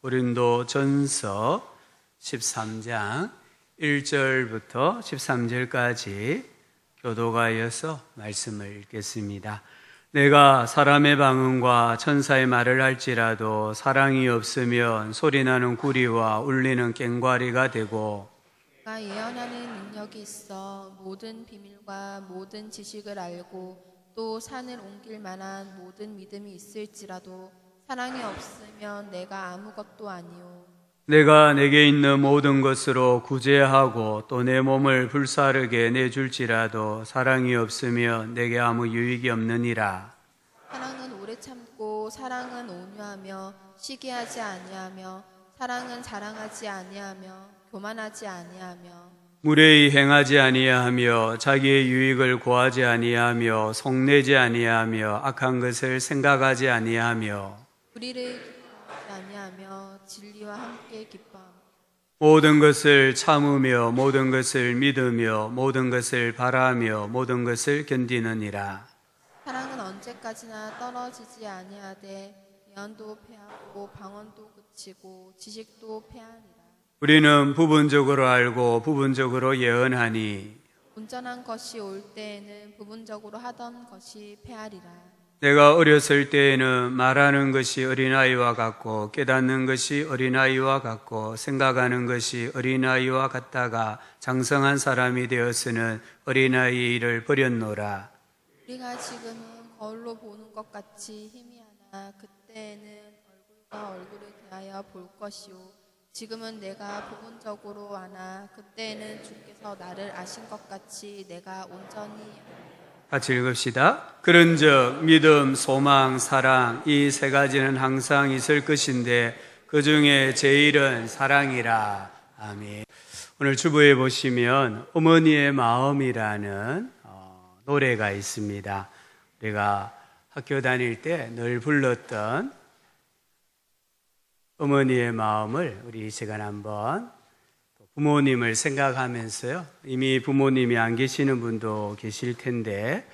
고린도전서 13장 1절부터 13절까지 교도가 이어서 말씀을 읽겠습니다. 내가 사람의 방언과 천사의 말을 할지라도 사랑이 없으면 소리나는 구리와 울리는 꽹과리가 되고, 내가 예언하는 능력이 있어 모든 비밀과 모든 지식을 알고 또 산을 옮길 만한 모든 믿음이 있을지라도 사랑이 없으면 내가 아무것도 아니요. 내가 내게 있는 모든 것으로 구제하고 또 내 몸을 불사르게 내줄지라도 사랑이 없으면 내게 아무 유익이 없느니라. 사랑은 오래 참고 사랑은 온유하며 시기하지 아니하며 사랑은 자랑하지 아니하며 교만하지 아니하며 무례히 행하지 아니하며 자기의 유익을 구하지 아니하며 속내지 아니하며 악한 것을 생각하지 아니하며 불의를 기뻐하지 아니하며 진리와 함께 기뻐하며 모든 것을 참으며 모든 것을 믿으며 모든 것을 바라며 모든 것을 견디느니라. 사랑은 언제까지나 떨어지지 아니하되 예언도 패하고 방언도 그치고 지식도 패하니라. 우리는 부분적으로 알고 부분적으로 예언하니 온전한 것이 올 때에는 부분적으로 하던 것이 패하리라. 내가 어렸을 때에는 말하는 것이 어린아이와 같고 깨닫는 것이 어린아이와 같고 생각하는 것이 어린아이와 같다가 장성한 사람이 되었으는 어린아이의 일을 버렸노라. 우리가 지금은 거울로 보는 것 같이 희미하나 그때에는 얼굴과 얼굴을 대하여 볼 것이요 지금은 내가 부분적으로 아나 그때에는 주께서 나를 아신 것 같이 내가 온전히 같이 읽읍시다. 그런즉 믿음, 소망, 사랑 이 세 가지는 항상 있을 것인데 그 중에 제일은 사랑이라. 아멘. 오늘 주보에 보시면 어머니의 마음이라는 노래가 있습니다. 우리가 학교 다닐 때 늘 불렀던 어머니의 마음을 우리 이 시간 한번 부모님을 생각하면서요. 이미 부모님이 안 계시는 분도 계실 텐데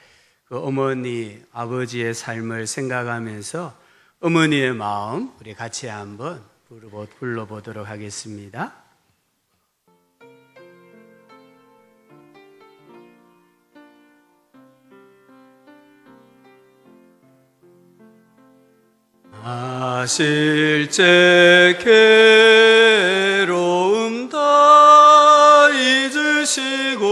그 어머니, 아버지의 삶을 생각하면서 어머니의 마음 우리 같이 한번 불러보도록 하겠습니다. 실제 괴로움 다 잊으시고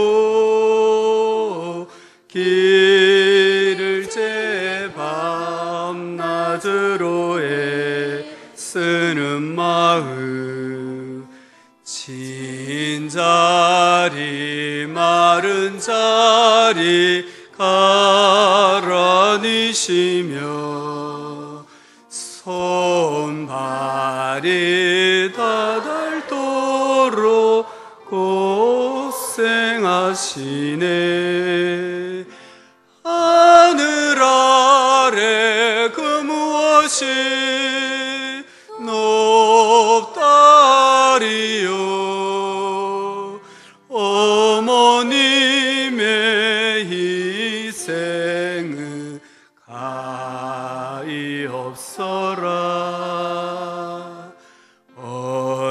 길을 제 밤낮으로 애쓰는 마음 진 자리 마른 자리 가라니시며 손발이 다닳도록 고생하시네. 하늘 아래 그 무엇이 높다리요. 어머님의 희생은 가히 없어라.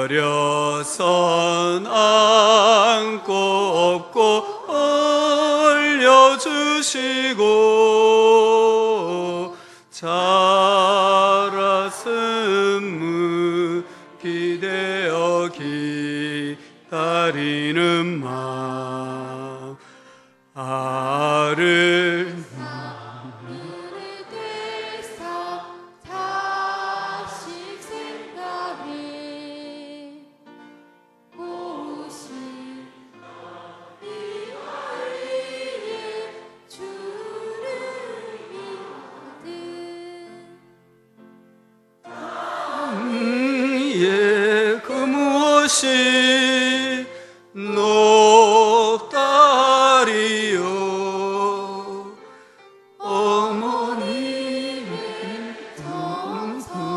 어려선 안고 업고 올려주시고 자라슴 기대어 기다리는 마음 아를 그 무엇이 높다리요. 어머니 정성은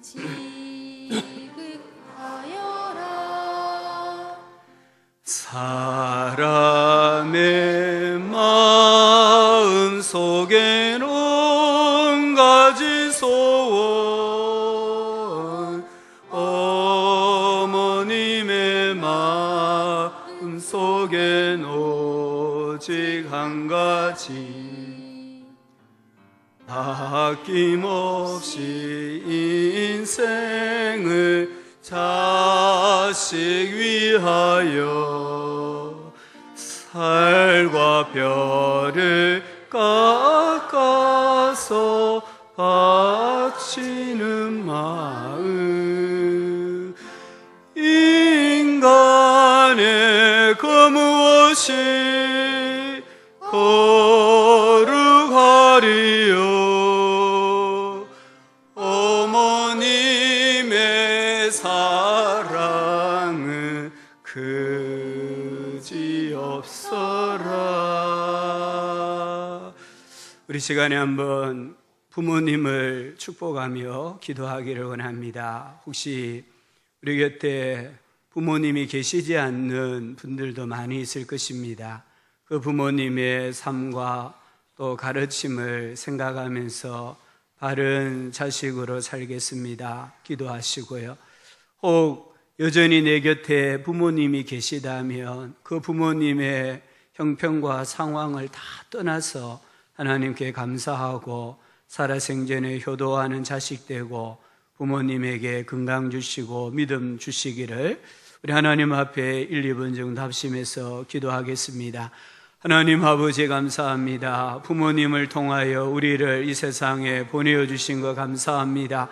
지극하여라. 사람의 마음 속엔 온 가지 소원 오직 한 가지 아낌없이 인생을 자식 위하여 살과 별을 깎아서 바치는 마음 인간의 그 무엇이 거룩하리요 어머님의 사랑은 그지없어라. 우리 시간에 한번 부모님을 축복하며 기도하기를 원합니다. 혹시 우리 곁에 부모님이 계시지 않는 분들도 많이 있을 것입니다. 그 부모님의 삶과 또 가르침을 생각하면서 바른 자식으로 살겠습니다. 기도하시고요. 혹 여전히 내 곁에 부모님이 계시다면 그 부모님의 형편과 상황을 다 떠나서 하나님께 감사하고 살아생전에 효도하는 자식 되고 부모님에게 건강 주시고 믿음 주시기를 우리 하나님 앞에 1, 2분 정도 합심해서 기도하겠습니다. 하나님 아버지 감사합니다. 부모님을 통하여 우리를 이 세상에 보내주신 것 감사합니다.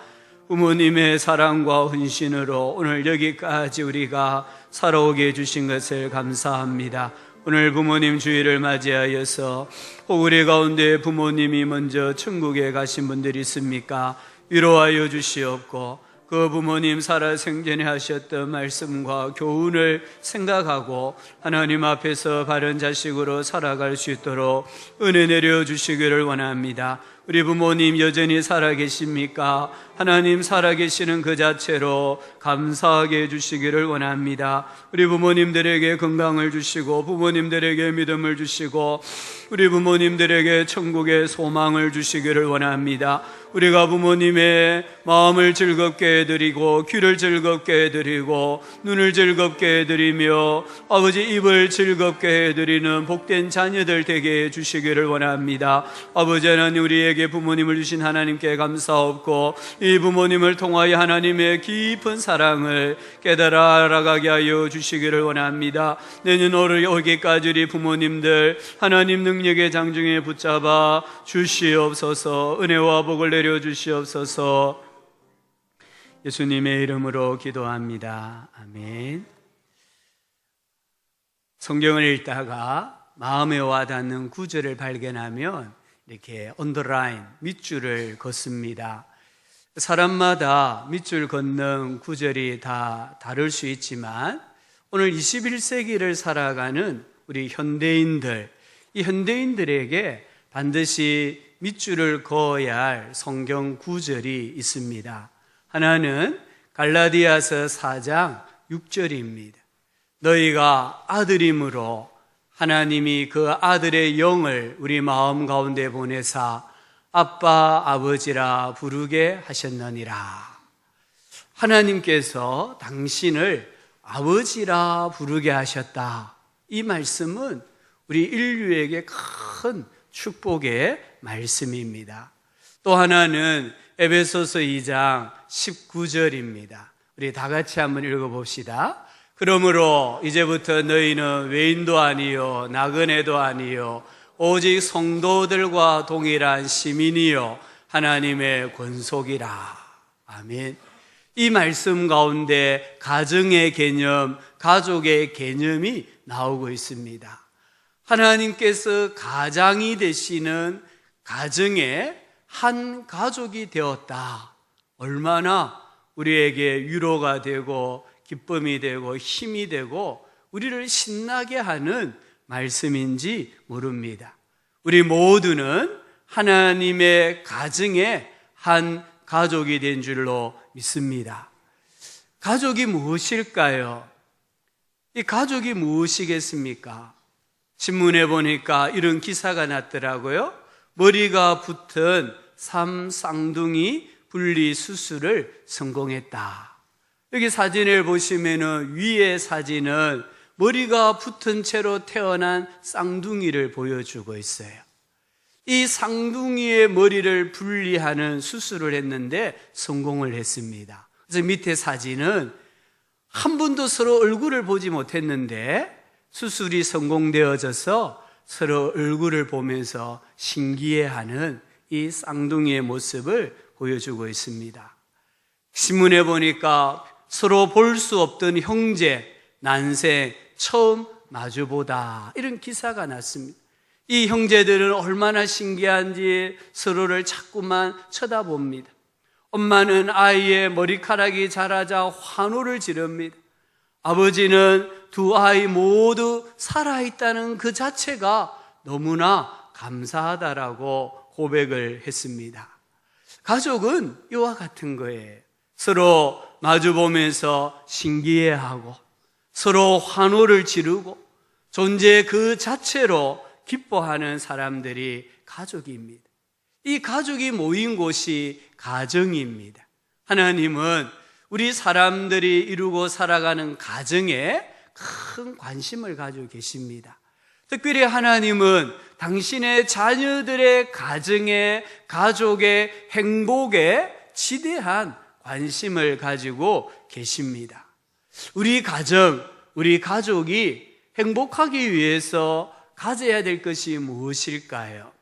부모님의 사랑과 헌신으로 오늘 여기까지 우리가 살아오게 해주신 것을 감사합니다. 오늘 부모님 주일을 맞이하여서 혹 우리 가운데 부모님이 먼저 천국에 가신 분들이 있습니까? 위로하여 주시옵고 그 부모님 살아생전에 하셨던 말씀과 교훈을 생각하고 하나님 앞에서 바른 자식으로 살아갈 수 있도록 은혜 내려주시기를 원합니다. 우리 부모님 여전히 살아계십니까? 하나님 살아계시는 그 자체로 감사하게 해주시기를 원합니다. 우리 부모님들에게 건강을 주시고 부모님들에게 믿음을 주시고 우리 부모님들에게 천국의 소망을 주시기를 원합니다. 우리가 부모님의 마음을 즐겁게 해드리고 귀를 즐겁게 해드리고 눈을 즐겁게 해드리며 아버지 입을 즐겁게 해드리는 복된 자녀들 되게 해주시기를 원합니다. 아버지 하나님 우리에게 부모님을 주신 하나님께 감사하옵고 이 부모님을 통하여 하나님의 깊은 사랑을 깨달아 알아가게 하여 주시기를 원합니다. 내년 올 여기까지 우리 부모님들 하나님 능력의 장중에 붙잡아 주시옵소서. 은혜와 복을 내려주시옵소서. 예수님의 이름으로 기도합니다. 아멘. 성경을 읽다가 마음에 와닿는 구절을 발견하면 이렇게 언더라인, 밑줄을 긋습니다. 사람마다 밑줄 긋는 구절이 다 다를 수 있지만 오늘 21세기를 살아가는 우리 현대인들, 이 현대인들에게 반드시 밑줄을 그어야 할 성경 구절이 있습니다. 하나는 갈라디아서 4장 6절입니다. 너희가 아들임으로 하나님이 그 아들의 영을 우리 마음 가운데 보내사 아빠 아버지라 부르게 하셨느니라. 하나님께서 당신을 아버지라 부르게 하셨다. 이 말씀은 우리 인류에게 큰 축복의 말씀입니다. 또 하나는 에베소서 2장 19절입니다. 우리 다 같이 한번 읽어봅시다. 그러므로 이제부터 너희는 외인도 아니요 나그네도 아니요 오직 성도들과 동일한 시민이요 하나님의 권속이라. 아멘. 이 말씀 가운데 가정의 개념, 가족의 개념이 나오고 있습니다. 하나님께서 가장이 되시는 가정의 한 가족이 되었다. 얼마나 우리에게 위로가 되고 기쁨이 되고 힘이 되고 우리를 신나게 하는 말씀인지 모릅니다. 우리 모두는 하나님의 가정의 한 가족이 된 줄로 믿습니다. 가족이 무엇일까요? 이 가족이 무엇이겠습니까? 신문에 보니까 이런 기사가 났더라고요. 머리가 붙은 3쌍둥이 분리 수술을 성공했다. 여기 사진을 보시면은 위의 사진은 머리가 붙은 채로 태어난 쌍둥이를 보여주고 있어요. 이 쌍둥이의 머리를 분리하는 수술을 했는데 성공을 했습니다. 그래서 밑에 사진은 한 번도 서로 얼굴을 보지 못했는데 수술이 성공되어져서 서로 얼굴을 보면서 신기해하는 이 쌍둥이의 모습을 보여주고 있습니다. 신문에 보니까 서로 볼 수 없던 형제, 난생 처음 마주보다 이런 기사가 났습니다. 이 형제들은 얼마나 신기한지 서로를 자꾸만 쳐다봅니다. 엄마는 아이의 머리카락이 자라자 환호를 지릅니다. 아버지는 두 아이 모두 살아있다는 그 자체가 너무나 감사하다라고 고백을 했습니다. 가족은 이와 같은 거예요. 서로 마주보면서 신기해하고 서로 환호를 지르고 존재 그 자체로 기뻐하는 사람들이 가족입니다. 이 가족이 모인 곳이 가정입니다. 하나님은 우리 사람들이 이루고 살아가는 가정에 큰 관심을 가지고 계십니다. 특별히 하나님은 당신의 자녀들의 가정에, 가족의 행복에 지대한 관심을 가지고 계십니다. 우리 가정, 우리 가족이 행복하기 위해서 가져야 될 것이 무엇일까요?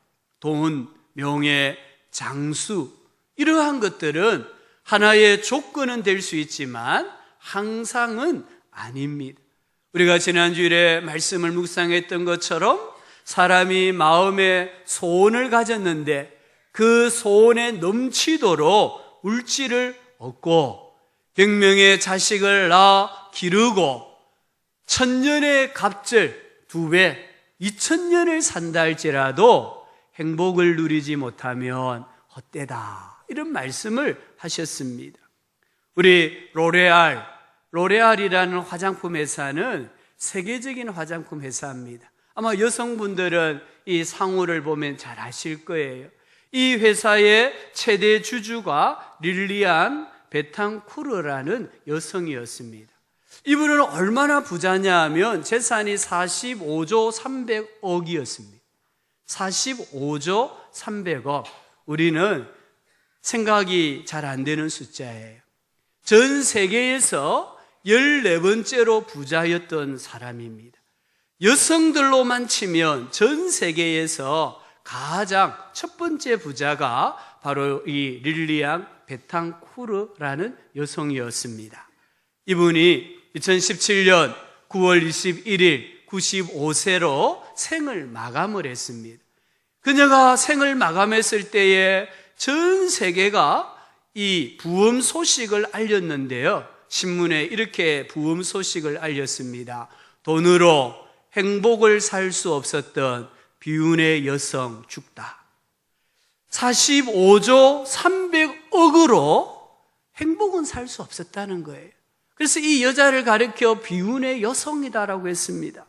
돈, 명예, 장수, 이러한 것들은 하나의 조건은 될 수 있지만 항상은 아닙니다. 우리가 지난주일에 말씀을 묵상했던 것처럼 사람이 마음에 소원을 가졌는데 그 소원에 넘치도록 물질을 얻고 100명의 자식을 낳아 기르고 1000년의 갑절 2배 2000년을 산다 할지라도 행복을 누리지 못하면 헛되다, 이런 말씀을 하셨습니다. 우리 로레알이라는 화장품 회사는 세계적인 화장품 회사입니다. 아마 여성분들은 이 상호를 보면 잘 아실 거예요. 이 회사의 최대 주주가 릴리안 베탕쿠르라는 여성이었습니다. 이분은 얼마나 부자냐 하면 재산이 45조 300억이었습니다. 45조 300억. 우리는 생각이 잘 안 되는 숫자예요. 전 세계에서 14번째로 부자였던 사람입니다. 여성들로만 치면 전 세계에서 가장 첫 번째 부자가 바로 이 릴리안 베탕쿠르라는 여성이었습니다. 이분이 2017년 9월 21일 95세로 생을 마감을 했습니다. 그녀가 생을 마감했을 때에 전 세계가 이 부흥 소식을 알렸는데요. 신문에 이렇게 부흥 소식을 알렸습니다. 돈으로 행복을 살 수 없었던 비운의 여성 죽다. 45조 300억으로 행복은 살 수 없었다는 거예요. 그래서 이 여자를 가리켜 비운의 여성이다라고 했습니다.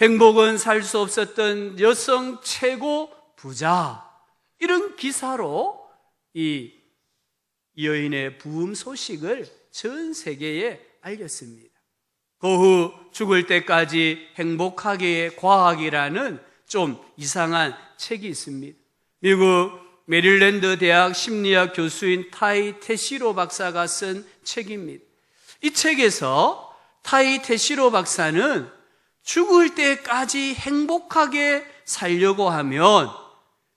행복은 살 수 없었던 여성 최고 부자, 이런 기사로 이 여인의 부흥 소식을 전 세계에 알렸습니다. 그 후 죽을 때까지 행복하게의 과학이라는 좀 이상한 책이 있습니다. 미국 메릴랜드 대학 심리학 교수인 타이 테시로 박사가 쓴 책입니다. 이 책에서 타이 테시로 박사는 죽을 때까지 행복하게 살려고 하면,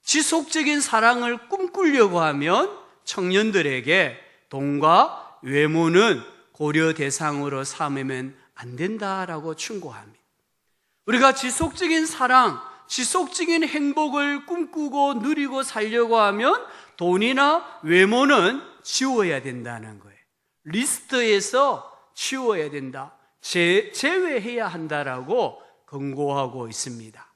지속적인 사랑을 꿈꾸려고 하면 청년들에게 돈과 외모는 고려 대상으로 삼으면 안 된다라고 충고합니다. 우리가 지속적인 사랑, 지속적인 행복을 꿈꾸고 누리고 살려고 하면 돈이나 외모는 지워야 된다는 거예요. 리스트에서 지워야 된다, 제외해야 한다라고 권고하고 있습니다.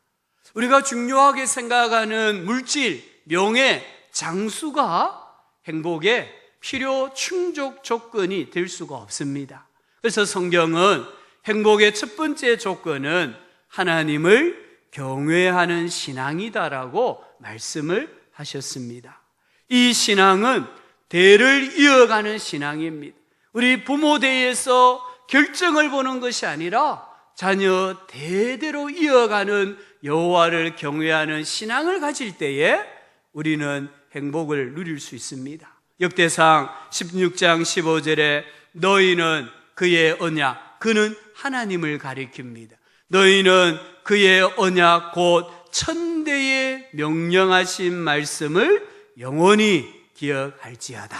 우리가 중요하게 생각하는 물질, 명예, 장수가 행복의 필요 충족 조건이 될 수가 없습니다. 그래서 성경은 행복의 첫 번째 조건은 하나님을 경외하는 신앙이다라고 말씀을 하셨습니다. 이 신앙은 대를 이어가는 신앙입니다. 우리 부모 대에서 결정을 보는 것이 아니라 자녀 대대로 이어가는 여호와를 경외하는 신앙을 가질 때에 우리는 행복을 누릴 수 있습니다. 역대상 16장 15절에 너희는 그의 언약, 그는 하나님을 가리킵니다. 너희는 그의 언약 곧 천대의 명령하신 말씀을 영원히 기억할지어다.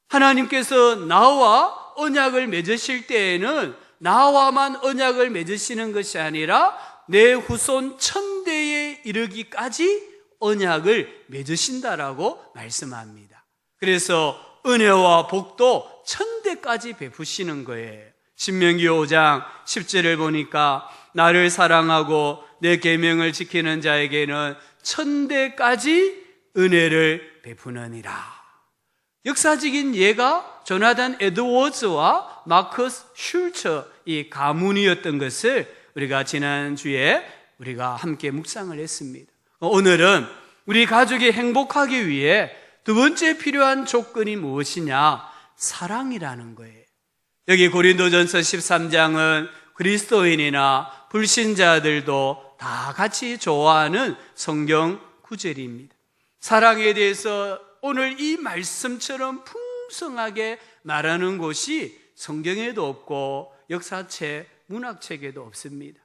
하나님께서 나와 언약을 맺으실 때에는 나와만 언약을 맺으시는 것이 아니라 내 후손 천대에 이르기까지 언약을 맺으신다라고 말씀합니다. 그래서 은혜와 복도 천대까지 베푸시는 거예요. 신명기 5장 10절을 보니까 나를 사랑하고 내 계명을 지키는 자에게는 천대까지 은혜를 베푸느니라. 역사적인 예가 조나단 에드워즈와 마커스 슐처 이 가문이었던 것을 우리가 지난주에 우리가 함께 묵상을 했습니다. 오늘은 우리 가족이 행복하기 위해 두 번째 필요한 조건이 무엇이냐? 사랑이라는 거예요. 여기 고린도전서 13장은 그리스도인이나 불신자들도 다 같이 좋아하는 성경 구절입니다. 사랑에 대해서 오늘 이 말씀처럼 풍성하게 말하는 곳이 성경에도 없고 역사책, 문학책에도 없습니다.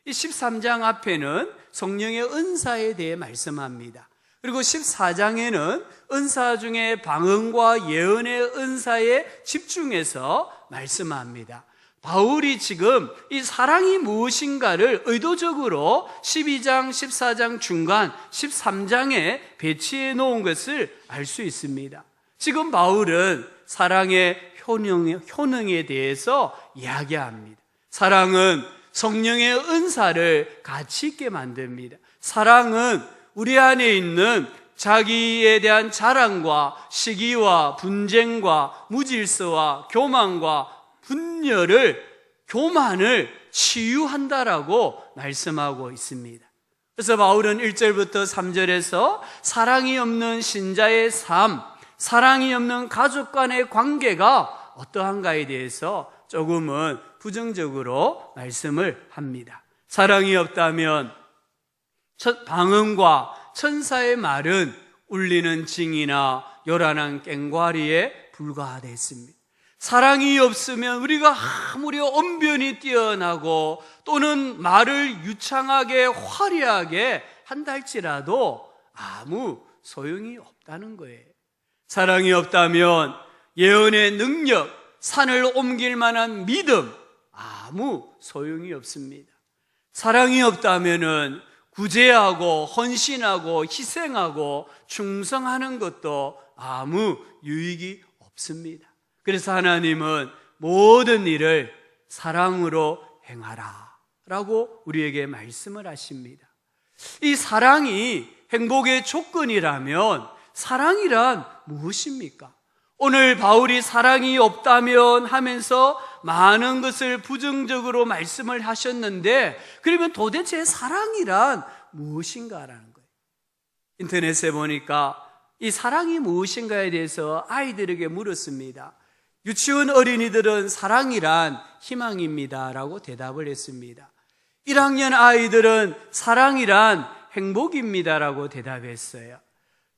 이 13장 앞에는 성령의 은사에 대해 말씀합니다. 그리고 14장에는 은사 중에 방언과 예언의 은사에 집중해서 말씀합니다. 바울이 지금 이 사랑이 무엇인가를 의도적으로 12장, 14장 중간, 13장에 배치해 놓은 것을 알 수 있습니다. 지금 바울은 사랑의 효능에 대해서 이야기합니다. 사랑은 성령의 은사를 가치 있게 만듭니다. 사랑은 우리 안에 있는 자기에 대한 자랑과 시기와 분쟁과 무질서와 교만과 교만을 치유한다라고 말씀하고 있습니다. 그래서 바울은 1절부터 3절에서 사랑이 없는 신자의 삶, 사랑이 없는 가족 간의 관계가 어떠한가에 대해서 조금은 부정적으로 말씀을 합니다. 사랑이 없다면 방언과 천사의 말은 울리는 징이나 요란한 꽹과리에 불과하겠습니다. 사랑이 없으면 우리가 아무리 언변이 뛰어나고 또는 말을 유창하게 화려하게 한다 할지라도 아무 소용이 없다는 거예요. 사랑이 없다면 예언의 능력, 산을 옮길 만한 믿음 아무 소용이 없습니다. 사랑이 없다면은 구제하고 헌신하고 희생하고 충성하는 것도 아무 유익이 없습니다. 그래서 하나님은 모든 일을 사랑으로 행하라 라고 우리에게 말씀을 하십니다. 이 사랑이 행복의 조건이라면 사랑이란 무엇입니까? 오늘 바울이 사랑이 없다면 하면서 많은 것을 부정적으로 말씀을 하셨는데 그러면 도대체 사랑이란 무엇인가라는 거예요. 인터넷에 보니까 이 사랑이 무엇인가에 대해서 아이들에게 물었습니다. 유치원 어린이들은 사랑이란 희망입니다 라고 대답을 했습니다. 1학년 아이들은 사랑이란 행복입니다 라고 대답했어요.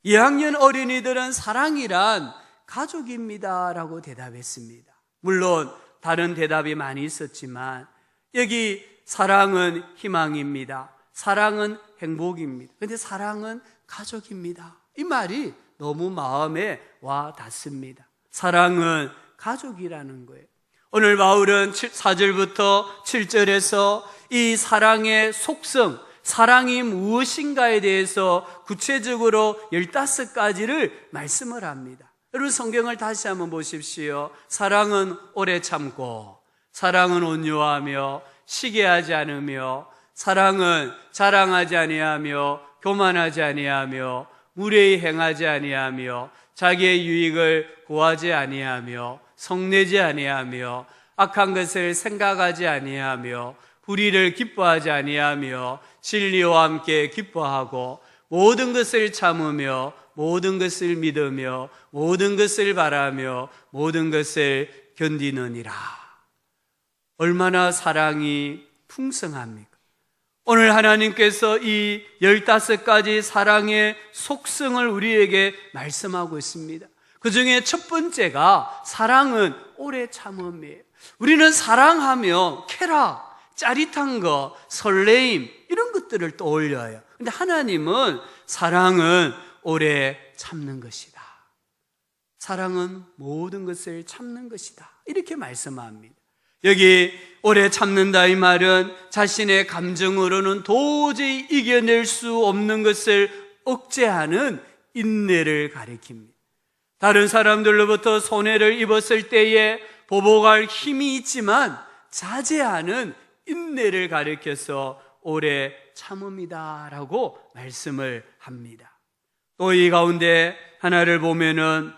2학년 어린이들은 사랑이란 가족입니다 라고 대답했습니다. 물론 다른 대답이 많이 있었지만 여기 사랑은 희망입니다, 사랑은 행복입니다, 그런데 사랑은 가족입니다, 이 말이 너무 마음에 와 닿습니다. 사랑은 가족이라는 거예요. 오늘 바울은 4절부터 7절에서 이 사랑의 속성, 사랑이 무엇인가에 대해서 구체적으로 15가지를 말씀을 합니다. 여러분 성경을 다시 한번 보십시오. 사랑은 오래 참고, 사랑은 온유하며 시기하지 않으며, 사랑은 자랑하지 아니하며 교만하지 아니하며 무례히 행하지 아니하며 자기의 유익을 구하지 아니하며 성내지 아니하며 악한 것을 생각하지 아니하며 불의를 기뻐하지 아니하며 진리와 함께 기뻐하고 모든 것을 참으며 모든 것을 믿으며 모든 것을 바라며 모든 것을 견디느니라. 얼마나 사랑이 풍성합니까? 오늘 하나님께서 이 15가지 사랑의 속성을 우리에게 말씀하고 있습니다. 그 중에 첫 번째가 사랑은 오래 참음이에요. 우리는 사랑하며 쾌락, 짜릿한 거, 설레임 이런 것들을 떠올려요. 근데 하나님은 사랑은 오래 참는 것이다. 사랑은 모든 것을 참는 것이다. 이렇게 말씀합니다. 여기 오래 참는다 이 말은 자신의 감정으로는 도저히 이겨낼 수 없는 것을 억제하는 인내를 가리킵니다. 다른 사람들로부터 손해를 입었을 때에 보복할 힘이 있지만 자제하는 인내를 가리켜서 오래 참음이다라고 말씀을 합니다. 또 이 가운데 하나를 보면은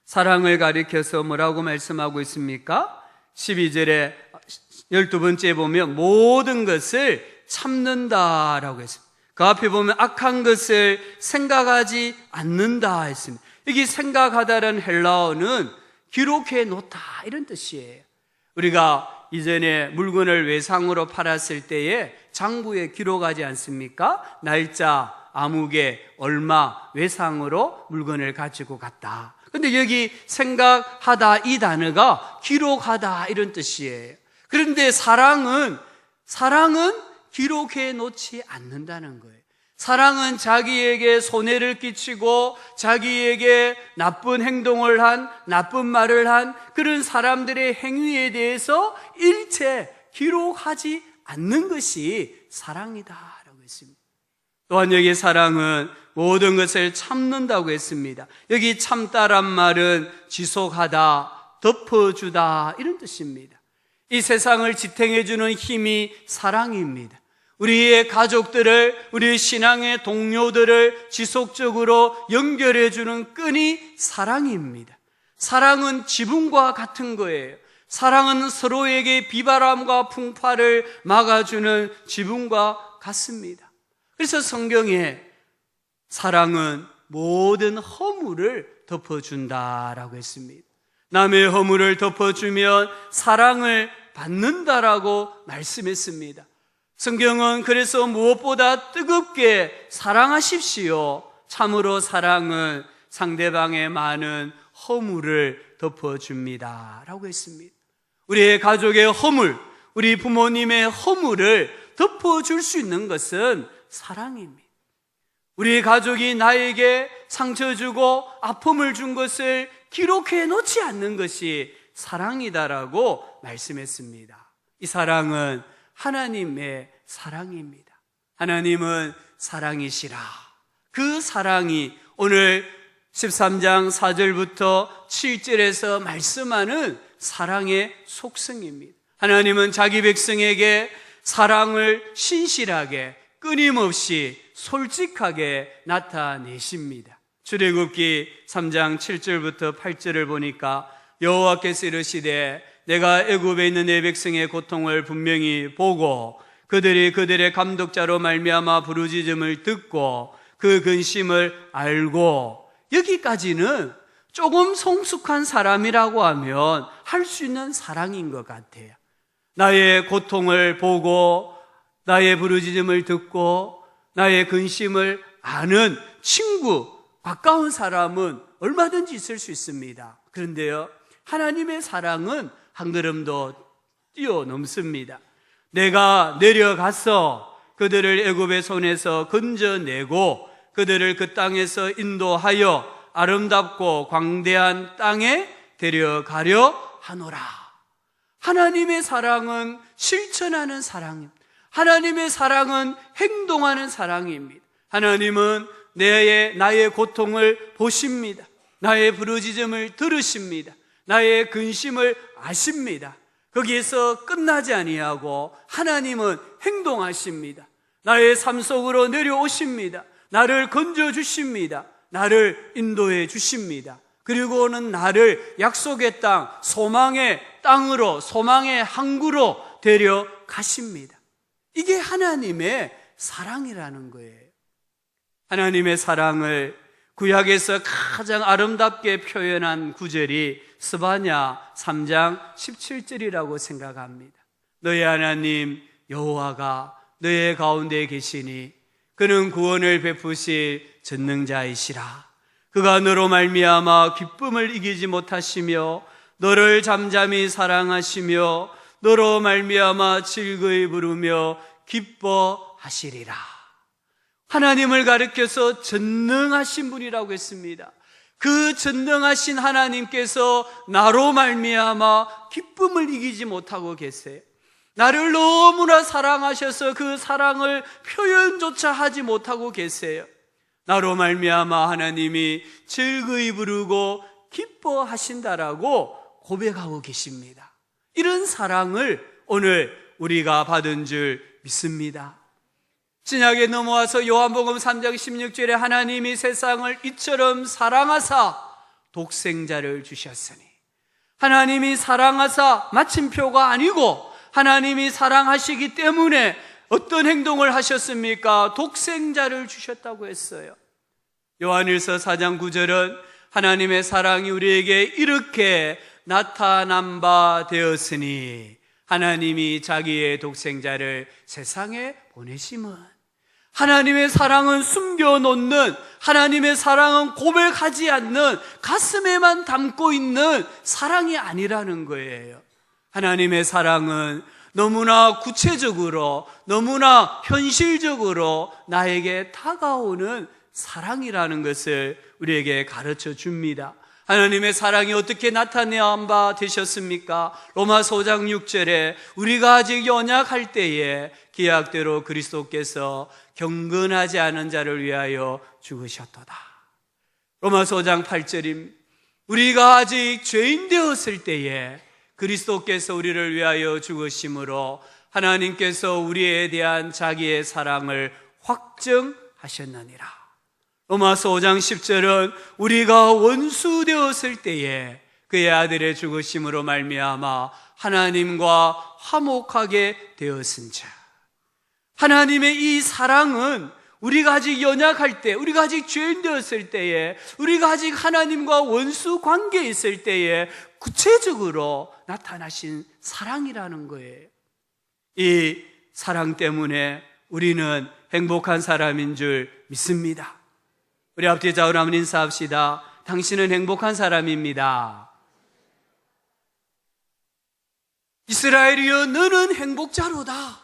사랑을 가리켜서 뭐라고 말씀하고 있습니까? 12절에 12번째에 보면 모든 것을 참는다라고 했습니다. 그 앞에 보면 악한 것을 생각하지 않는다 했습니다. 여기 생각하다라는 헬라어는 기록해 놓다 이런 뜻이에요. 우리가 이전에 물건을 외상으로 팔았을 때에 장부에 기록하지 않습니까? 날짜, 아무개, 얼마 외상으로 물건을 가지고 갔다. 근데 여기 생각하다 이 단어가 기록하다 이런 뜻이에요. 그런데 사랑은 기록해 놓지 않는다는 거예요. 사랑은 자기에게 손해를 끼치고 자기에게 나쁜 행동을 한, 나쁜 말을 한 그런 사람들의 행위에 대해서 일체 기록하지 않는 것이 사랑이다라고 했습니다. 또한 여기 사랑은 모든 것을 참는다고 했습니다. 여기 참다란 말은 지속하다, 덮어주다 이런 뜻입니다. 이 세상을 지탱해주는 힘이 사랑입니다. 우리의 가족들을, 우리의 신앙의 동료들을 지속적으로 연결해주는 끈이 사랑입니다. 사랑은 지붕과 같은 거예요. 사랑은 서로에게 비바람과 풍파를 막아주는 지붕과 같습니다. 그래서 성경에 사랑은 모든 허물을 덮어준다라고 했습니다. 남의 허물을 덮어주면 사랑을 받는다라고 말씀했습니다. 성경은 그래서 무엇보다 뜨겁게 사랑하십시오. 참으로 사랑은 상대방의 많은 허물을 덮어줍니다 라고 했습니다. 우리의 가족의 허물, 우리 부모님의 허물을 덮어줄 수 있는 것은 사랑입니다. 우리 가족이 나에게 상처 주고 아픔을 준 것을 기록해 놓지 않는 것이 사랑이다라고 말씀했습니다. 이 사랑은 하나님의 사랑입니다. 하나님은 사랑이시라. 그 사랑이 오늘 13장 4절부터 7절에서 말씀하는 사랑의 속성입니다. 하나님은 자기 백성에게 사랑을 신실하게 끊임없이 솔직하게 나타내십니다. 출애굽기 3장 7절부터 8절을 보니까 여호와께서 이르시되 내가 애굽에 있는 내 백성의 고통을 분명히 보고 그들의 감독자로 말미암아 부르짖음을 듣고 그 근심을 알고, 여기까지는 조금 성숙한 사람이라고 하면 할 수 있는 사랑인 것 같아요. 나의 고통을 보고 나의 부르짖음을 듣고 나의 근심을 아는 친구, 가까운 사람은 얼마든지 있을 수 있습니다. 그런데요, 하나님의 사랑은 한 걸음도 뛰어넘습니다. 내가 내려가서 그들을 애굽의 손에서 건져내고 그들을 그 땅에서 인도하여 아름답고 광대한 땅에 데려가려 하노라. 하나님의 사랑은 실천하는 사랑입니다. 하나님의 사랑은 행동하는 사랑입니다. 하나님은 나의 고통을 보십니다. 나의 부르짖음을 들으십니다. 나의 근심을 아십니다. 거기에서 끝나지 아니하고 하나님은 행동하십니다. 나의 삶 속으로 내려오십니다. 나를 건져주십니다. 나를 인도해 주십니다. 그리고는 나를 약속의 땅, 소망의 땅으로, 소망의 항구로 데려가십니다. 이게 하나님의 사랑이라는 거예요. 하나님의 사랑을 구약에서 가장 아름답게 표현한 구절이 스바냐 3장 17절이라고 생각합니다. 너희 하나님 여호와가 너희 가운데 계시니 그는 구원을 베푸실 전능자이시라. 그가 너로 말미암아 기쁨을 이기지 못하시며 너를 잠잠히 사랑하시며 너로 말미암아 즐거이 부르며 기뻐하시리라. 하나님을 가리켜서 전능하신 분이라고 했습니다. 그 전능하신 하나님께서 나로 말미암아 기쁨을 이기지 못하고 계세요. 나를 너무나 사랑하셔서 그 사랑을 표현조차 하지 못하고 계세요. 나로 말미암아 하나님이 즐거이 부르고 기뻐하신다라고 고백하고 계십니다. 이런 사랑을 오늘 우리가 받은 줄 믿습니다. 신약에 넘어와서 요한복음 3장 16절에 하나님이 세상을 이처럼 사랑하사 독생자를 주셨으니, 하나님이 사랑하사 마침표가 아니고 하나님이 사랑하시기 때문에 어떤 행동을 하셨습니까? 독생자를 주셨다고 했어요. 요한일서 4장 9절은 하나님의 사랑이 우리에게 이렇게 나타난 바 되었으니 하나님이 자기의 독생자를 세상에 보내심은, 하나님의 사랑은 숨겨놓는, 하나님의 사랑은 고백하지 않는, 가슴에만 담고 있는 사랑이 아니라는 거예요. 하나님의 사랑은 너무나 구체적으로, 너무나 현실적으로 나에게 다가오는 사랑이라는 것을 우리에게 가르쳐 줍니다. 하나님의 사랑이 어떻게 나타난 바 되셨습니까? 로마서 5장 6절에 우리가 아직 연약할 때에 기약대로 그리스도께서 경건하지 않은 자를 위하여 죽으셨도다. 로마서 5장 8절입니다. 우리가 아직 죄인 되었을 때에 그리스도께서 우리를 위하여 죽으심으로 하나님께서 우리에 대한 자기의 사랑을 확증하셨느니라. 로마서 5장 10절은 우리가 원수 되었을 때에 그의 아들의 죽으심으로 말미암아 하나님과 화목하게 되었은즉, 하나님의 이 사랑은 우리가 아직 연약할 때, 우리가 아직 죄인 되었을 때에, 우리가 아직 하나님과 원수 관계에 있을 때에 구체적으로 나타나신 사랑이라는 거예요. 이 사랑 때문에 우리는 행복한 사람인 줄 믿습니다. 우리 앞뒤에 좌우로 한번 인사합시다. 당신은 행복한 사람입니다. 이스라엘이여, 너는 행복자로다.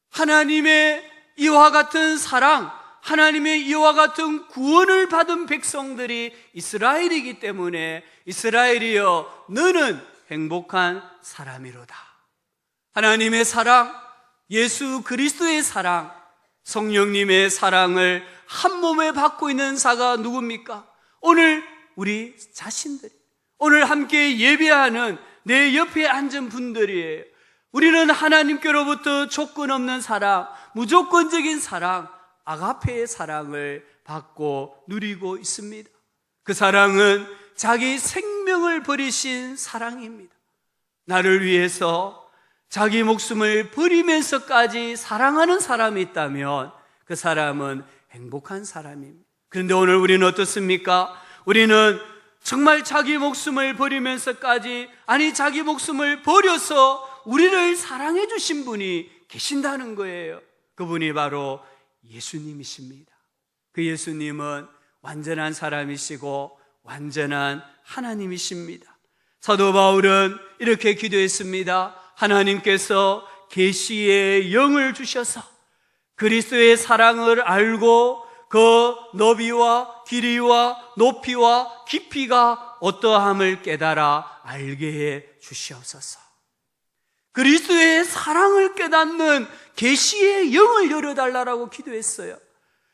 하나님의 이와 같은 사랑, 하나님의 이와 같은 구원을 받은 백성들이 이스라엘이기 때문에 이스라엘이여, 너는 행복한 사람이로다. 하나님의 사랑, 예수 그리스도의 사랑, 성령님의 사랑을 한 몸에 받고 있는 자가 누굽니까? 오늘 우리 자신들이, 오늘 함께 예배하는 내 옆에 앉은 분들이에요. 우리는 하나님께로부터 조건 없는 사랑, 무조건적인 사랑, 아가페의 사랑을 받고 누리고 있습니다. 그 사랑은 자기 생명을 버리신 사랑입니다. 나를 위해서 자기 목숨을 버리면서까지 사랑하는 사람이 있다면 그 사람은 행복한 사람입니다. 그런데 오늘 우리는 어떻습니까? 우리는 정말 자기 목숨을 버리면서까지, 아니 자기 목숨을 버려서 우리를 사랑해 주신 분이 계신다는 거예요. 그분이 바로 예수님이십니다. 그 예수님은 완전한 사람이시고 완전한 하나님이십니다. 사도 바울은 이렇게 기도했습니다. 하나님께서 계시의 영을 주셔서 그리스도의 사랑을 알고 그 너비와 길이와 높이와 깊이가 어떠함을 깨달아 알게 해 주시옵소서. 그리스도의 사랑을 깨닫는 계시의 영을 열어달라고 기도했어요.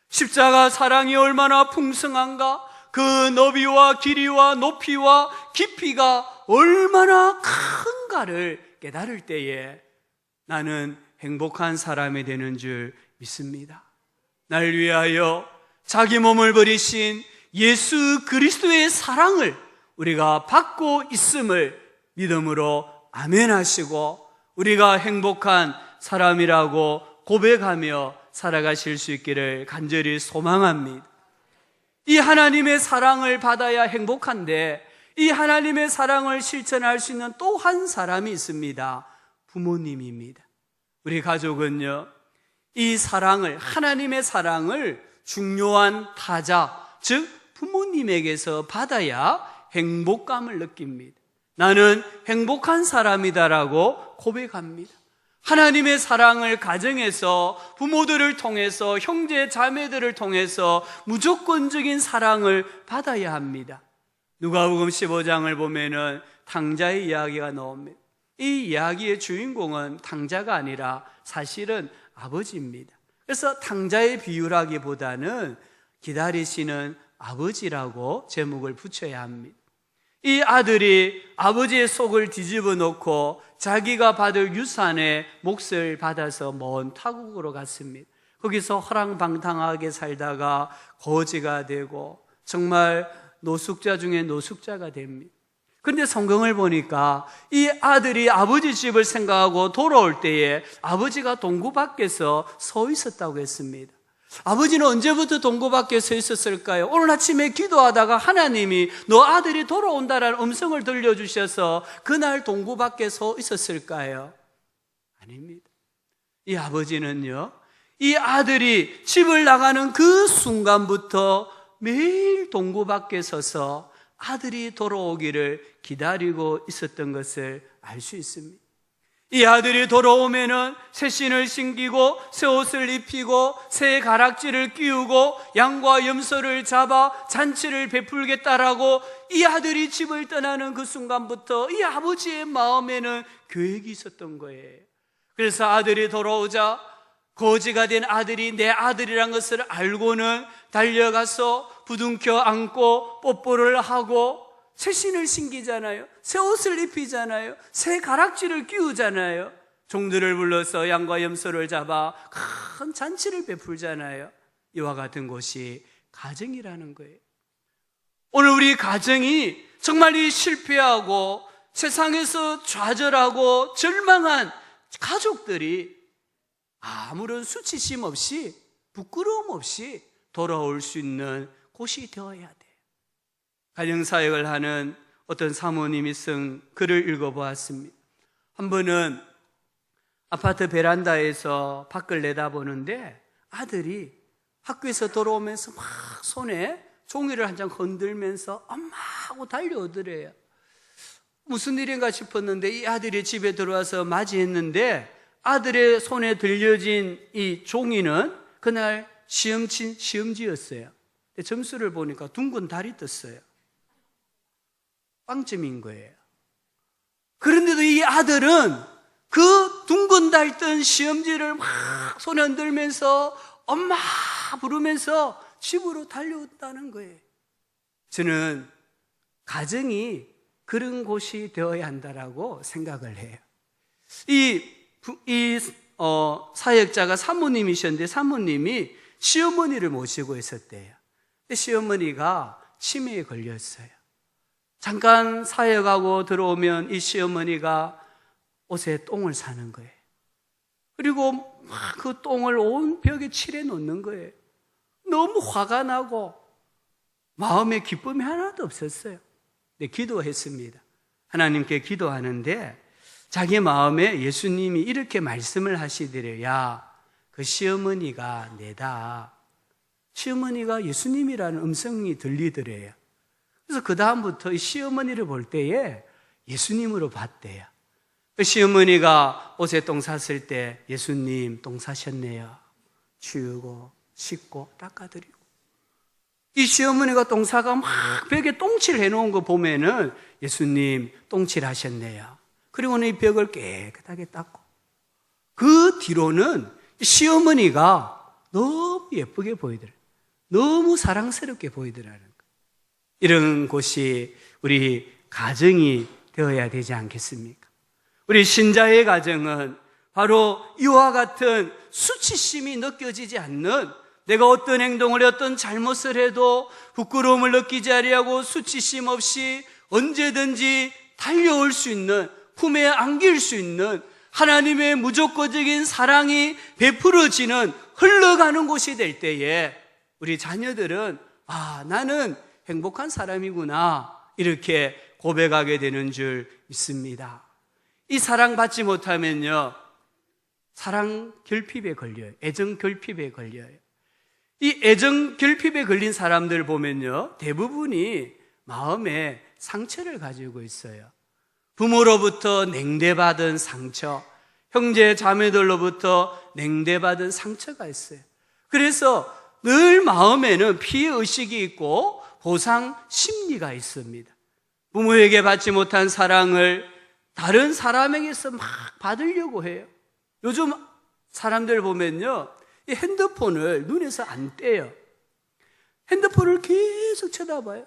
십자가 사랑이 얼마나 풍성한가, 그 너비와 길이와 높이와 깊이가 얼마나 큰가를 깨달을 때에 나는 행복한 사람이 되는 줄 믿습니다. 날 위하여 자기 몸을 버리신 예수 그리스도의 사랑을 우리가 받고 있음을 믿음으로 아멘 하시고 우리가 행복한 사람이라고 고백하며 살아가실 수 있기를 간절히 소망합니다. 이 하나님의 사랑을 받아야 행복한데 이 하나님의 사랑을 실천할 수 있는 또 한 사람이 있습니다. 부모님입니다. 우리 가족은요, 이 사랑을, 하나님의 사랑을 중요한 타자, 즉 부모님에게서 받아야 행복감을 느낍니다. 나는 행복한 사람이다라고 고백합니다. 하나님의 사랑을 가정에서, 부모들을 통해서, 형제 자매들을 통해서 무조건적인 사랑을 받아야 합니다. 누가복음 15장을 보면은 탕자의 이야기가 나옵니다. 이 이야기의 주인공은 탕자가 아니라 사실은 아버지입니다. 그래서 탕자의 비유라기보다는 기다리시는 아버지라고 제목을 붙여야 합니다. 이 아들이 아버지의 속을 뒤집어 놓고 자기가 받을 유산의 몫을 받아서 먼 타국으로 갔습니다. 거기서 허랑방탕하게 살다가 거지가 되고 정말 노숙자 중에 노숙자가 됩니다. 그런데 성경을 보니까 이 아들이 아버지 집을 생각하고 돌아올 때에 아버지가 동구 밖에서 서 있었다고 했습니다. 아버지는 언제부터 동구 밖에 서 있었을까요? 오늘 아침에 기도하다가 하나님이 너 아들이 돌아온다라는 음성을 들려주셔서 그날 동구 밖에 서 있었을까요? 아닙니다. 이 아버지는요, 이 아들이 집을 나가는 그 순간부터 매일 동구 밖에 서서 아들이 돌아오기를 기다리고 있었던 것을 알 수 있습니다. 이 아들이 돌아오면은 새 신을 신기고 새 옷을 입히고 새 가락지를 끼우고 양과 염소를 잡아 잔치를 베풀겠다라고 이 아들이 집을 떠나는 그 순간부터 이 아버지의 마음에는 계획이 있었던 거예요. 그래서 아들이 돌아오자 거지가 된 아들이 내 아들이란 것을 알고는 달려가서 부둥켜 안고 뽀뽀를 하고 새 신을 신기잖아요. 새 옷을 입히잖아요. 새 가락지를 끼우잖아요. 종들을 불러서 양과 염소를 잡아 큰 잔치를 베풀잖아요. 이와 같은 것이 가정이라는 거예요. 오늘 우리 가정이 정말 이 실패하고 세상에서 좌절하고 절망한 가족들이 아무런 수치심 없이 부끄러움 없이 돌아올 수 있는 곳이 되어야 돼요. 가정사역을 하는 어떤 사모님이 쓴 글을 읽어보았습니다. 한 번은 아파트 베란다에서 밖을 내다보는데 아들이 학교에서 돌아오면서 막 손에 종이를 한 장 흔들면서 엄마 하고 달려오더래요. 무슨 일인가 싶었는데 이 아들이 집에 들어와서 맞이했는데 아들의 손에 들려진 이 종이는 그날 시험지였어요. 점수를 보니까 둥근 달이 떴어요. 빵점인 거예요. 그런데도 이 아들은 그 둥근 달 뜬 시험지를 막 손에 흔들면서 엄마 부르면서 집으로 달려왔다는 거예요. 저는 가정이 그런 곳이 되어야 한다라고 생각을 해요. 사역자가 사모님이셨는데 사모님이 시어머니를 모시고 있었대요. 근데 시어머니가 치매에 걸렸어요. 잠깐 사역하고 들어오면 이 시어머니가 옷에 똥을 싸는 거예요. 그리고 막 그 똥을 온 벽에 칠해 놓는 거예요. 너무 화가 나고 마음에 기쁨이 하나도 없었어요. 근데 기도했습니다. 하나님께 기도하는데 자기 마음에 예수님이 이렇게 말씀을 하시더래요. 야, 그 시어머니가 내다. 시어머니가 예수님이라는 음성이 들리더래요. 그래서 그 다음부터 이 시어머니를 볼 때에 예수님으로 봤대요. 그 시어머니가 옷에 똥 쌌을 때 예수님 똥 싸셨네요. 치우고 씻고 닦아드리고. 이 시어머니가 똥 싸가 막 벽에 똥칠 해놓은 거 보면은 예수님 똥칠 하셨네요. 그리고는 이 벽을 깨끗하게 닦고. 그 뒤로는 시어머니가 너무 예쁘게 보이더래요. 너무 사랑스럽게 보이더라는 거예요. 이런 곳이 우리 가정이 되어야 되지 않겠습니까? 우리 신자의 가정은 바로 이와 같은 수치심이 느껴지지 않는, 내가 어떤 행동을 어떤 잘못을 해도 부끄러움을 느끼지 아니하고 수치심 없이 언제든지 달려올 수 있는, 품에 안길 수 있는 하나님의 무조건적인 사랑이 베풀어지는, 흘러가는 곳이 될 때에 우리 자녀들은 나는 행복한 사람이구나 이렇게 고백하게 되는 줄 믿습니다. 이 사랑받지 못하면요, 사랑 결핍에 걸려요. 애정 결핍에 걸려요. 이 애정 결핍에 걸린 사람들 보면요, 대부분이 마음에 상처를 가지고 있어요. 부모로부터 냉대받은 상처, 형제 자매들로부터 냉대받은 상처가 있어요. 그래서 늘 마음에는 피해의식이 있고 보상 심리가 있습니다. 부모에게 받지 못한 사랑을 다른 사람에게서 막 받으려고 해요. 요즘 사람들 보면요, 이 핸드폰을 눈에서 안 떼요. 핸드폰을 계속 쳐다봐요.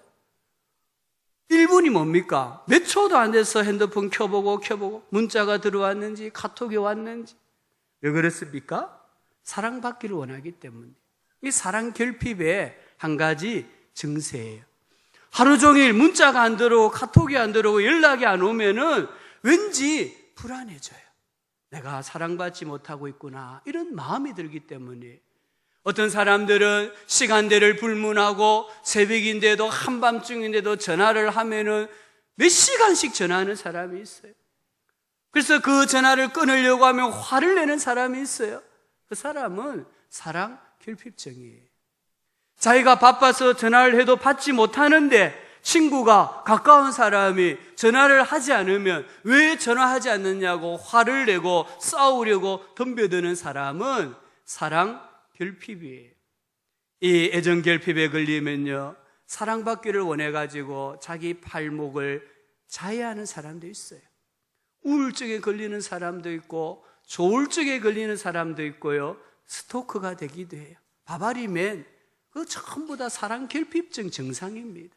1분이 뭡니까? 몇 초도 안 돼서 핸드폰 켜보고 문자가 들어왔는지 카톡이 왔는지. 왜 그렇습니까? 사랑받기를 원하기 때문에. 이 사랑 결핍의 한 가지 증세예요. 하루 종일 문자가 안 들어오고 카톡이 안 들어오고 연락이 안 오면은 왠지 불안해져요. 내가 사랑받지 못하고 있구나, 이런 마음이 들기 때문에. 어떤 사람들은 시간대를 불문하고 새벽인데도 한밤중인데도 전화를 하면은 몇 시간씩 전화하는 사람이 있어요. 그래서 그 전화를 끊으려고 하면 화를 내는 사람이 있어요. 그 사람은 사랑 결핍증이에요. 자기가 바빠서 전화를 해도 받지 못하는데 친구가, 가까운 사람이 전화를 하지 않으면 왜 전화하지 않느냐고 화를 내고 싸우려고 덤벼드는 사람은 사랑 결핍이에요. 이 애정 결핍에 걸리면요, 사랑받기를 원해가지고 자기 팔목을 자해하는 사람도 있어요. 우울증에 걸리는 사람도 있고 조울증에 걸리는 사람도 있고요, 스토커가 되기도 해요. 바바리맨, 그거 전부 다 사랑 결핍증 증상입니다.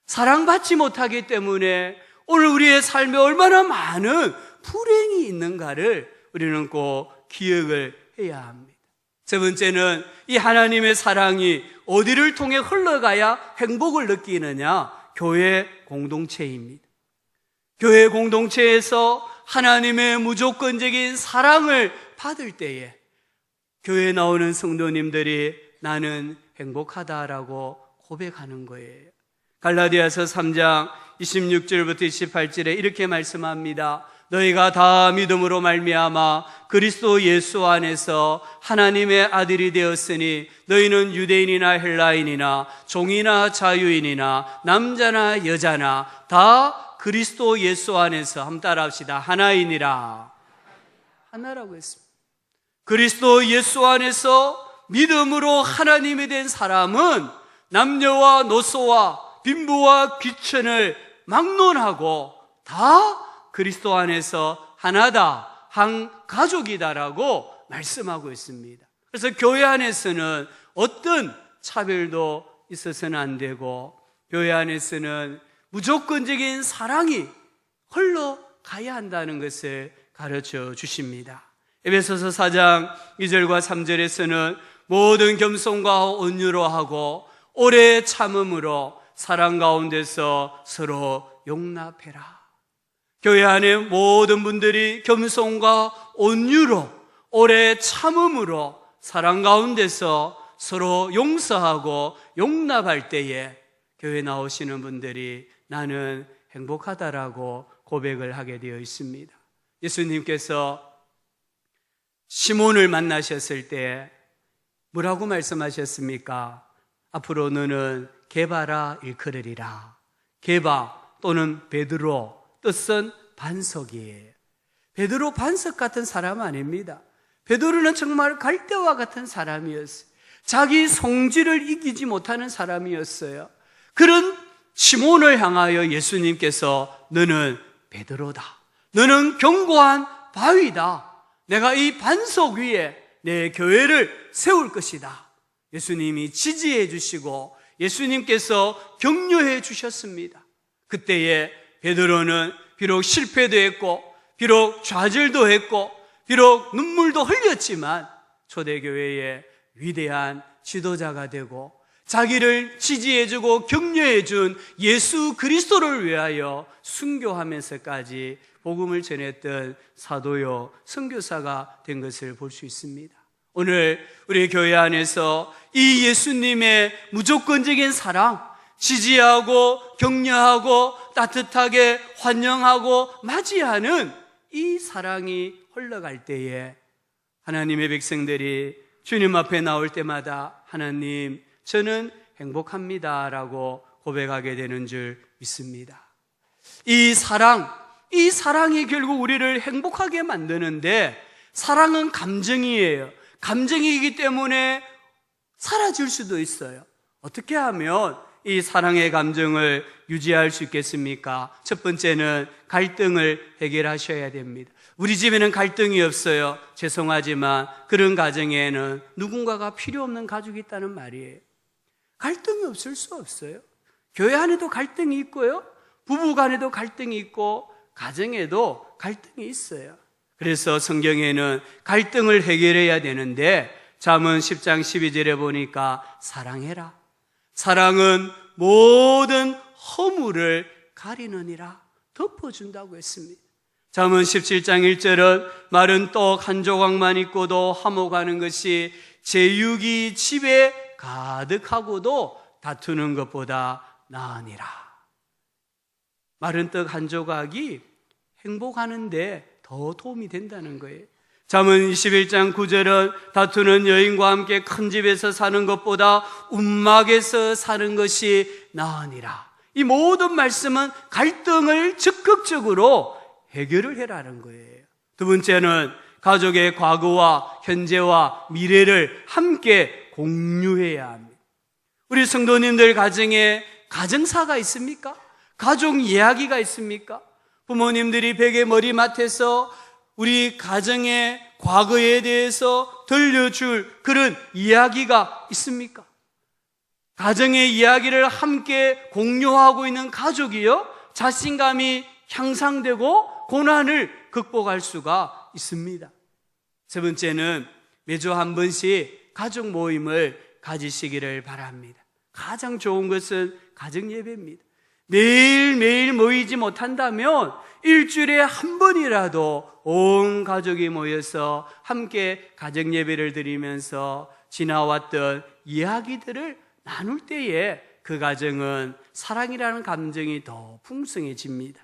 사랑받지 못하기 때문에 오늘 우리의 삶에 얼마나 많은 불행이 있는가를 우리는 꼭 기억을 해야 합니다. 세 번째는 이 하나님의 사랑이 어디를 통해 흘러가야 행복을 느끼느냐? 교회 공동체입니다. 교회 공동체에서 하나님의 무조건적인 사랑을 받을 때에 교회에 나오는 성도님들이 나는 행복하다라고 고백하는 거예요. 갈라디아서 3장 26절부터 28절에 이렇게 말씀합니다. 너희가 다 믿음으로 말미암아 그리스도 예수 안에서 하나님의 아들이 되었으니 너희는 유대인이나 헬라인이나 종이나 자유인이나 남자나 여자나 다 그리스도 예수 안에서, 한번 따라합시다. 하나이니라. 하나라고 했습니다. 그리스도 예수 안에서 믿음으로 하나님이 된 사람은 남녀와 노소와 빈부와 귀천을 막론하고 다 그리스도 안에서 하나다, 한 가족이다라고 말씀하고 있습니다. 그래서 교회 안에서는 어떤 차별도 있어서는 안 되고, 교회 안에서는 무조건적인 사랑이 흘러가야 한다는 것을 가르쳐 주십니다. 에베소서 4장 2절과 3절에서는 모든 겸손과 온유로 하고 오래 참음으로 사랑 가운데서 서로 용납해라. 교회 안에 모든 분들이 겸손과 온유로 오래 참음으로 사랑 가운데서 서로 용서하고 용납할 때에 교회 나오시는 분들이 나는 행복하다라고 고백을 하게 되어 있습니다. 예수님께서 시몬을 만나셨을 때 뭐라고 말씀하셨습니까? 앞으로 너는 게바라 일컬으리라. 게바 또는 베드로, 뜻은 반석이에요. 베드로 반석 같은 사람 아닙니다. 베드로는 정말 갈대와 같은 사람이었어요. 자기 성질을 이기지 못하는 사람이었어요. 그런 시몬을 향하여 예수님께서 너는 베드로다. 너는 견고한 바위다. 내가 이 반석 위에 내 교회를 세울 것이다. 예수님이 지지해 주시고 예수님께서 격려해 주셨습니다. 그때에 베드로는 비록 실패도 했고 비록 좌절도 했고 비록 눈물도 흘렸지만 초대교회의 위대한 지도자가 되고 자기를 지지해주고 격려해준 예수 그리스도를 위하여 순교하면서까지 복음을 전했던 사도요 선교사가 된 것을 볼 수 있습니다. 오늘 우리 교회 안에서 이 예수님의 무조건적인 사랑, 지지하고 격려하고 따뜻하게 환영하고 맞이하는 이 사랑이 흘러갈 때에 하나님의 백성들이 주님 앞에 나올 때마다 하나님, 저는 행복합니다라고 고백하게 되는 줄 믿습니다. 이 사랑이 결국 우리를 행복하게 만드는데, 사랑은 감정이에요. 감정이기 때문에 사라질 수도 있어요. 어떻게 하면 이 사랑의 감정을 유지할 수 있겠습니까? 첫 번째는 갈등을 해결하셔야 됩니다. 우리 집에는 갈등이 없어요. 죄송하지만 그런 가정에는 누군가가 필요 없는 가족이 있다는 말이에요. 갈등이 없을 수 없어요. 교회 안에도 갈등이 있고요, 부부 간에도 갈등이 있고 가정에도 갈등이 있어요. 그래서 성경에는 갈등을 해결해야 되는데 잠언 10장 12절에 보니까 사랑해라. 사랑은 모든 허물을 가리느니라 덮어준다고 했습니다. 잠언 17장 1절은 마른 떡 한 조각만 있고도 화목하는 것이 제육이 집에 가득하고도 다투는 것보다 나으니라. 마른 떡 한 조각이 행복하는데 더 도움이 된다는 거예요. 잠언 21장 9절은 다투는 여인과 함께 큰 집에서 사는 것보다 움막에서 사는 것이 나으니라. 이 모든 말씀은 갈등을 적극적으로 해결을 해라는 거예요. 두 번째는 가족의 과거와 현재와 미래를 함께 공유해야 합니다. 우리 성도님들 가정에 가정사가 있습니까? 가족 이야기가 있습니까? 부모님들이 베개 머리맡에서 우리 가정의 과거에 대해서 들려줄 그런 이야기가 있습니까? 가정의 이야기를 함께 공유하고 있는 가족이요, 자신감이 향상되고 고난을 극복할 수가 있습니다. 세 번째는 매주 한 번씩 가족 모임을 가지시기를 바랍니다. 가장 좋은 것은 가정 예배입니다. 매일매일 모이지 못한다면 일주일에 한 번이라도 온 가족이 모여서 함께 가정 예배를 드리면서 지나왔던 이야기들을 나눌 때에 그 가정은 사랑이라는 감정이 더 풍성해집니다.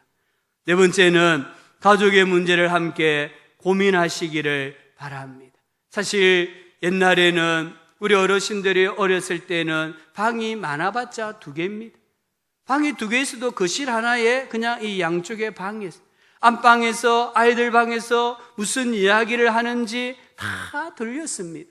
네 번째는 가족의 문제를 함께 고민하시기를 바랍니다. 사실 옛날에는 우리 어르신들이 어렸을 때는 방이 많아봤자 2개입니다. 방이 2개 있어도 거실 하나에 그냥 이 양쪽에 방이 있어요. 안방에서, 아이들 방에서 무슨 이야기를 하는지 다 들렸습니다.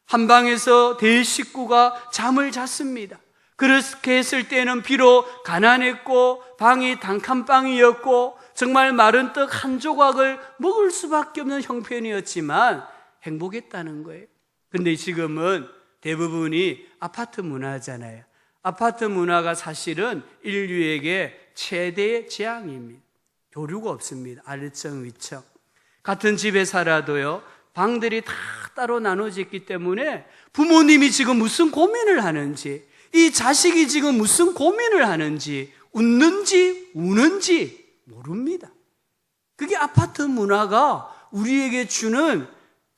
한 방에서 대식구가 잠을 잤습니다. 그렇게 했을 때는 비록 가난했고 방이 단칸방이었고 정말 마른 떡 한 조각을 먹을 수밖에 없는 형편이었지만 행복했다는 거예요. 근데 지금은 대부분이 아파트 문화잖아요. 아파트 문화가 사실은 인류에게 최대의 재앙입니다. 교류가 없습니다. 아래층, 위층. 같은 집에 살아도요, 방들이 다 따로 나눠져 있기 때문에 부모님이 지금 무슨 고민을 하는지, 이 자식이 지금 무슨 고민을 하는지, 웃는지 우는지 모릅니다. 그게 아파트 문화가 우리에게 주는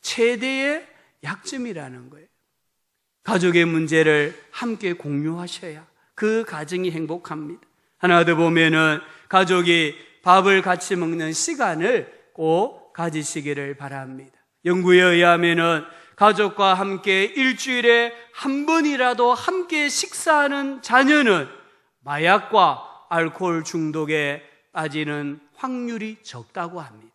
최대의 약점이라는 거예요. 가족의 문제를 함께 공유하셔야 그 가정이 행복합니다. 하나 더 보면은 가족이 밥을 같이 먹는 시간을 꼭 가지시기를 바랍니다. 연구에 의하면은 가족과 함께 일주일에 한 번이라도 함께 식사하는 자녀는 마약과 알코올 중독에 빠지는 확률이 적다고 합니다.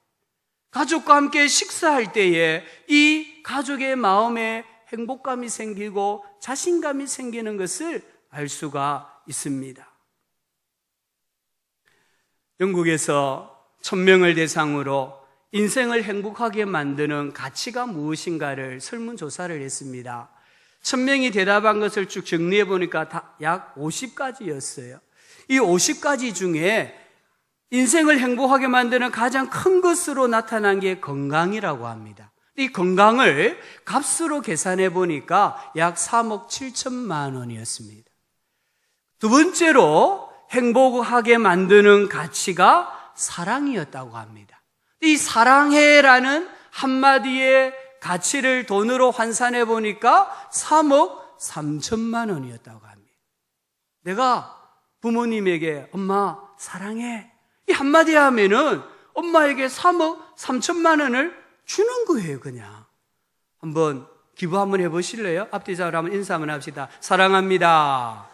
가족과 함께 식사할 때에 이 가족의 마음에 행복감이 생기고 자신감이 생기는 것을 알 수가 있습니다. 영국에서 1000명을 대상으로 인생을 행복하게 만드는 가치가 무엇인가를 설문조사를 했습니다. 1000명이 대답한 것을 쭉 정리해 보니까 약 50가지였어요. 이 50가지 중에 인생을 행복하게 만드는 가장 큰 것으로 나타난 게 건강이라고 합니다. 이 건강을 값으로 계산해 보니까 약 3억 7천만 원이었습니다. 두 번째로 행복하게 만드는 가치가 사랑이었다고 합니다. 이 사랑해라는 한마디의 가치를 돈으로 환산해 보니까 3억 3천만 원이었다고 합니다. 내가 부모님에게 엄마 사랑해 이 한마디 하면은 엄마에게 3억 3천만 원을 주는 거예요. 그냥 한번 기부 한번 해보실래요? 앞뒤 좌우로 한번 인사 한번 합시다. 사랑합니다.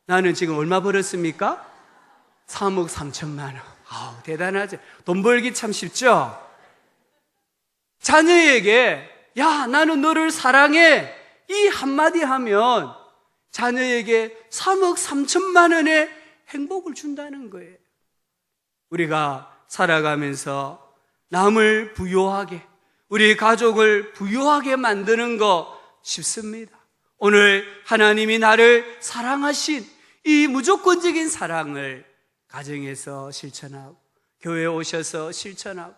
나는 지금 얼마 벌었습니까? 3억 3천만 원. 아우, 대단하죠. 돈 벌기 참 쉽죠? 자녀에게 야 나는 너를 사랑해 이 한마디 하면 자녀에게 3억 3천만 원의 행복을 준다는 거예요. 우리가 살아가면서 남을 부유하게 우리 가족을 부유하게 만드는 거 쉽습니다. 오늘 하나님이 나를 사랑하신 이 무조건적인 사랑을 가정에서 실천하고 교회에 오셔서 실천하고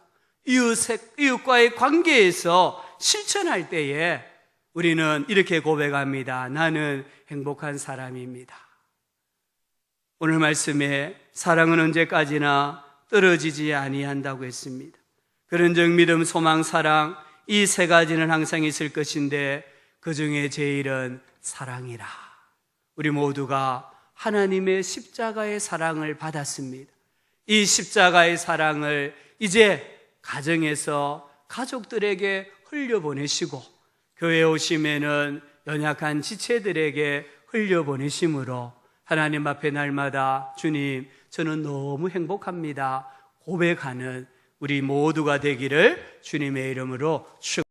이웃과의 관계에서 실천할 때에 우리는 이렇게 고백합니다. 나는 행복한 사람입니다. 오늘 말씀에 사랑은 언제까지나 떨어지지 아니한다고 했습니다. 그런즉 믿음, 소망, 사랑 이 세 가지는 항상 있을 것인데 그 중에 제일은 사랑이라. 우리 모두가 하나님의 십자가의 사랑을 받았습니다. 이 십자가의 사랑을 이제 가정에서 가족들에게 흘려보내시고 교회에 오시면은 연약한 지체들에게 흘려보내심으로 하나님 앞에 날마다 주님 저는 너무 행복합니다 고백하는 우리 모두가 되기를 주님의 이름으로 축원합니다.